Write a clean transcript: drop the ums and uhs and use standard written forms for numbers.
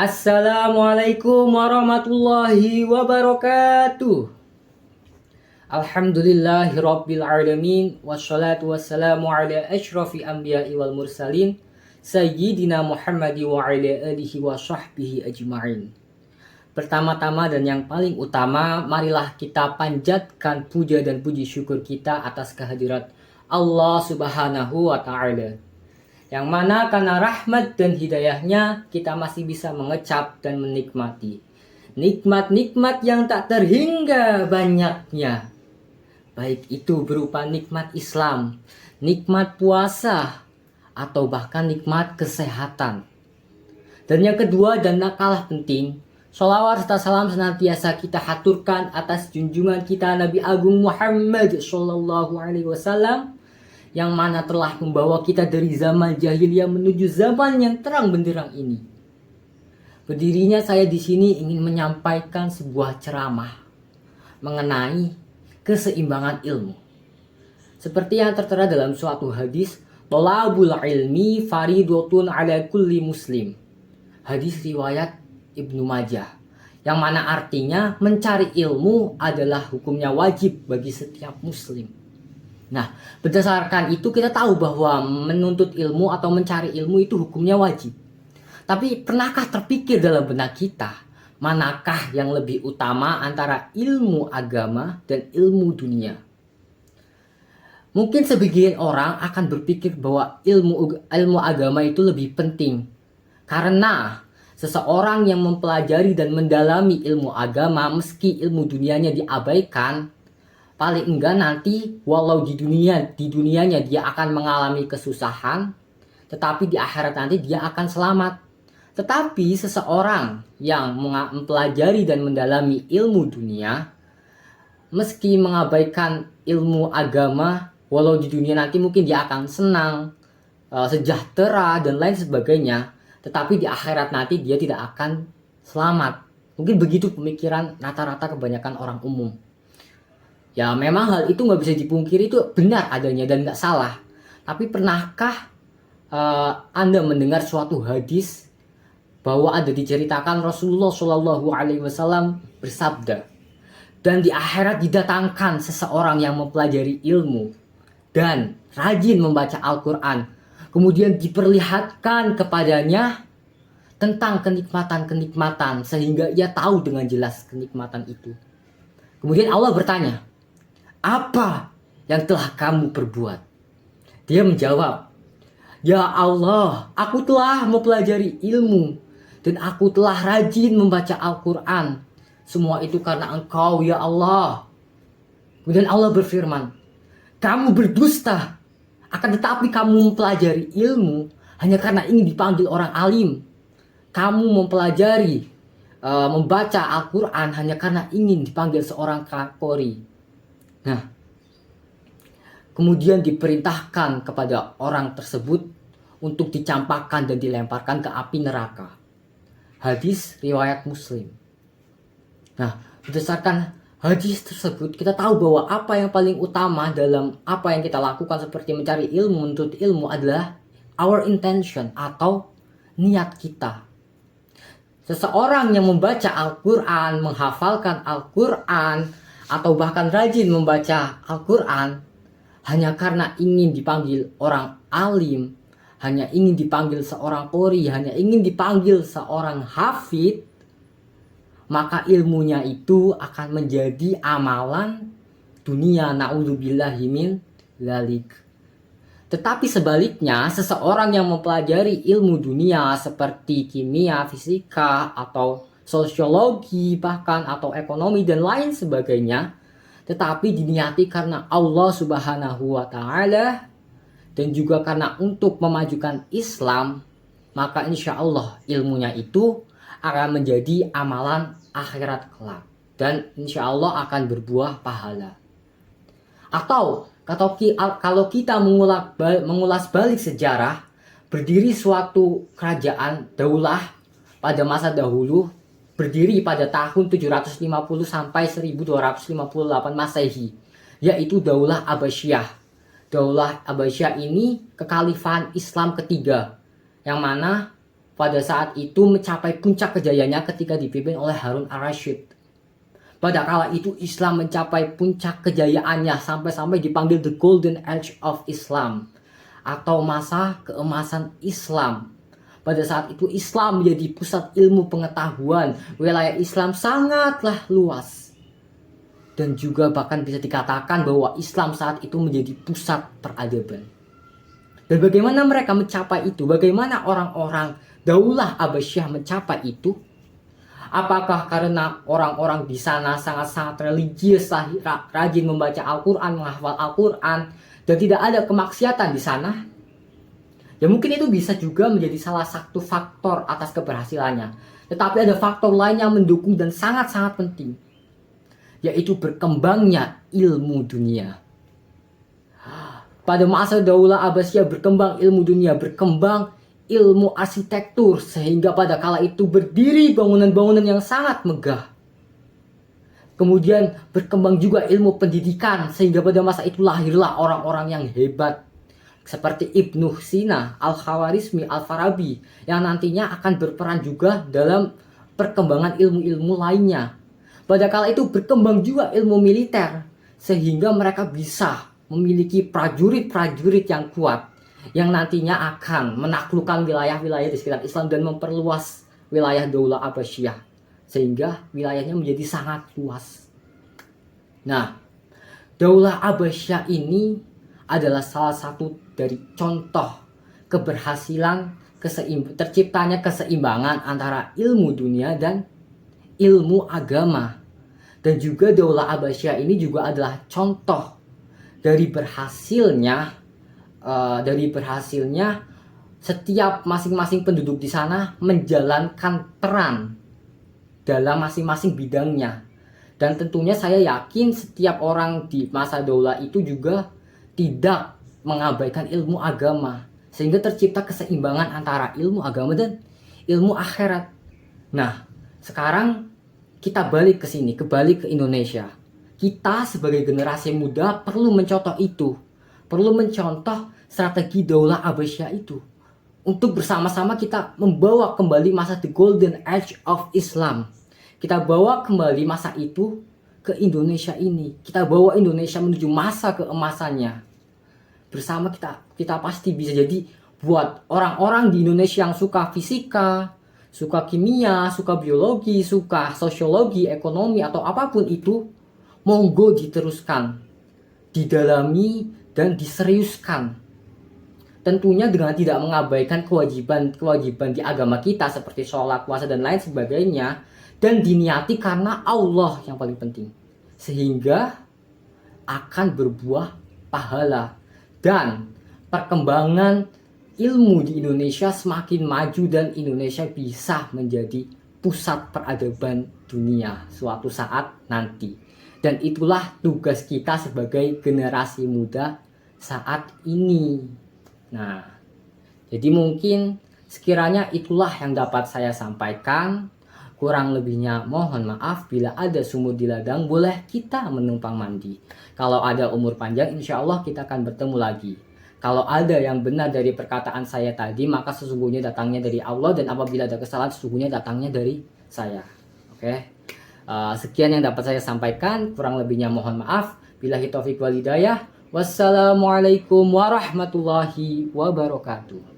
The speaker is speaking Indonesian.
Assalamualaikum warahmatullahi wabarakatuh. Alhamdulillahirabbil alamin wassalatu wassalamu ala asyrafil anbiya'i wal mursalin sayyidina Muhammadi wa ala alihi wa sahbihi ajma'in. Pertama-tama dan yang paling utama, marilah kita panjatkan puja dan puji syukur kita atas kehadirat Allah Subhanahu wa ta'ala, yang mana karena rahmat dan hidayahnya kita masih bisa mengecap dan menikmati nikmat-nikmat yang tak terhingga banyaknya, baik itu berupa nikmat Islam, nikmat puasa, atau bahkan nikmat kesehatan. Dan yang kedua dan tak kalah penting, sholawat serta salam senantiasa kita haturkan atas junjungan kita Nabi Agung Muhammad Sallallahu Alaihi Wasallam, yang mana telah membawa kita dari zaman jahiliyah menuju zaman yang terang benderang ini. Berdirinya saya di sini ingin menyampaikan sebuah ceramah mengenai keseimbangan ilmu. Seperti yang tertera dalam suatu hadis, "Thalabul ilmi faridotun ala kulli muslim." Hadis riwayat Ibnu Majah, yang mana artinya mencari ilmu adalah hukumnya wajib bagi setiap muslim. Nah, berdasarkan itu kita tahu bahwa menuntut ilmu atau mencari ilmu itu hukumnya wajib. Tapi pernahkah terpikir dalam benak kita, manakah yang lebih utama antara ilmu agama dan ilmu dunia? Mungkin sebagian orang akan berpikir bahwa ilmu agama itu lebih penting, karena seseorang yang mempelajari dan mendalami ilmu agama meski ilmu dunianya diabaikan, paling enggak nanti walau di dunianya dia akan mengalami kesusahan, tetapi di akhirat nanti dia akan selamat. Tetapi seseorang yang mempelajari dan mendalami ilmu dunia, meski mengabaikan ilmu agama, walau di dunia nanti mungkin dia akan senang, sejahtera dan lain sebagainya, tetapi di akhirat nanti dia tidak akan selamat. Mungkin begitu pemikiran rata-rata kebanyakan orang umum. Ya memang hal itu nggak bisa dipungkiri, itu benar adanya dan nggak salah. Tapi pernahkah Anda mendengar suatu hadis bahwa ada diceritakan Rasulullah Shallallahu Alaihi Wasallam bersabda, dan di akhirat didatangkan seseorang yang mempelajari ilmu dan rajin membaca Al-Quran, kemudian diperlihatkan kepadanya tentang kenikmatan-kenikmatan sehingga ia tahu dengan jelas kenikmatan itu. Kemudian Allah bertanya, apa yang telah kamu perbuat? Dia menjawab, ya Allah, aku telah mempelajari ilmu dan aku telah rajin membaca Al-Quran. Semua itu karena Engkau, ya Allah. Kemudian Allah berfirman, kamu berdusta, akan tetapi kamu mempelajari ilmu hanya karena ingin dipanggil orang alim. Kamu mempelajari membaca Al-Quran hanya karena ingin dipanggil seorang qori. Nah, kemudian diperintahkan kepada orang tersebut untuk dicampakkan dan dilemparkan ke api neraka. Hadis riwayat Muslim. Nah, berdasarkan hadis tersebut kita tahu bahwa apa yang paling utama dalam apa yang kita lakukan seperti mencari ilmu, menuntut ilmu adalah our intention atau niat kita. Seseorang yang membaca Al-Quran, menghafalkan Al-Quran, atau bahkan rajin membaca Al-Quran hanya karena ingin dipanggil orang alim, hanya ingin dipanggil seorang qori, hanya ingin dipanggil seorang hafid, maka ilmunya itu akan menjadi amalan dunia, na'udzubillahi min dzalik. Tetapi sebaliknya, seseorang yang mempelajari ilmu dunia seperti kimia, fisika, atau sosiologi, bahkan atau ekonomi dan lain sebagainya, tetapi diniati karena Allah Subhanahu wa Ta'ala dan juga karena untuk memajukan Islam, maka insya Allah ilmunya itu akan menjadi amalan akhirat kelak dan insya Allah akan berbuah pahala. Atau kalau kita mengulas balik sejarah, berdiri suatu kerajaan daulah pada masa dahulu, berdiri pada tahun 750 sampai 1258 Masehi, yaitu Daulah Abbasiyah. Daulah Abbasiyah ini kekhalifahan Islam ketiga, yang mana pada saat itu mencapai puncak kejayaannya ketika dipimpin oleh Harun al-Rashid. Pada kala itu Islam mencapai puncak kejayaannya sampai-sampai dipanggil the golden age of Islam atau masa keemasan Islam. Pada saat itu Islam menjadi pusat ilmu pengetahuan. Wilayah Islam sangatlah luas. Dan juga bahkan bisa dikatakan bahwa Islam saat itu menjadi pusat peradaban. Dan bagaimana mereka mencapai itu? Bagaimana orang-orang Daulah Abbasiyah mencapai itu? Apakah karena orang-orang di sana sangat-sangat religius, rajin membaca Al-Quran, menghafal Al-Quran, dan tidak ada kemaksiatan di sana? Ya mungkin itu bisa juga menjadi salah satu faktor atas keberhasilannya. Tetapi ada faktor lain yang mendukung dan sangat-sangat penting, yaitu berkembangnya ilmu dunia. Pada masa Daulah Abbasiyah berkembang ilmu dunia, berkembang ilmu arsitektur, sehingga pada kala itu berdiri bangunan-bangunan yang sangat megah. Kemudian berkembang juga ilmu pendidikan, sehingga pada masa itu lahirlah orang-orang yang hebat seperti Ibnu Sina, Al-Khawarizmi, Al-Farabi, yang nantinya akan berperan juga dalam perkembangan ilmu-ilmu lainnya. Pada kala itu berkembang juga ilmu militer, sehingga mereka bisa memiliki prajurit-prajurit yang kuat, yang nantinya akan menaklukkan wilayah-wilayah di sekitar Islam dan memperluas wilayah Daulah Abbasiyah, sehingga wilayahnya menjadi sangat luas. Nah, Daulah Abbasiyah ini adalah salah satu dari contoh keberhasilan terciptanya keseimbangan antara ilmu dunia dan ilmu agama. Dan juga Daulah Abbasiyah ini juga adalah contoh dari berhasilnya setiap masing-masing penduduk di sana menjalankan peran dalam masing-masing bidangnya. Dan tentunya saya yakin setiap orang di masa Daulah itu juga tidak mengabaikan ilmu agama, sehingga tercipta keseimbangan antara ilmu agama dan ilmu akhirat. Nah, sekarang kita balik ke sini, kembali ke Indonesia. Kita sebagai generasi muda perlu mencontoh itu, perlu mencontoh strategi Daulah Abbasiyah itu, untuk bersama-sama kita membawa kembali masa the golden age of Islam. Kita bawa kembali masa itu ke Indonesia ini. Kita bawa Indonesia menuju masa keemasannya. Bersama kita pasti bisa. Jadi buat orang-orang di Indonesia yang suka fisika, suka kimia, suka biologi, suka sosiologi, ekonomi, atau apapun itu, monggo diteruskan, didalami, dan diseriuskan. Tentunya dengan tidak mengabaikan kewajiban di agama kita seperti sholat, puasa, dan lain sebagainya. Dan diniati karena Allah yang paling penting. Sehingga akan berbuah pahala. Dan perkembangan ilmu di Indonesia semakin maju dan Indonesia bisa menjadi pusat peradaban dunia suatu saat nanti. Dan itulah tugas kita sebagai generasi muda saat ini. Nah, jadi mungkin sekiranya itulah yang dapat saya sampaikan. Kurang lebihnya mohon maaf. Bila ada sumur di ladang, boleh kita menumpang mandi. Kalau ada umur panjang, insya Allah kita akan bertemu lagi. Kalau ada yang benar dari perkataan saya tadi, maka sesungguhnya datangnya dari Allah. Dan apabila ada kesalahan, sesungguhnya datangnya dari saya. Oke. Sekian yang dapat saya sampaikan. Kurang lebihnya mohon maaf. Billahi taufiq wal hidayah. Wassalamualaikum warahmatullahi wabarakatuh.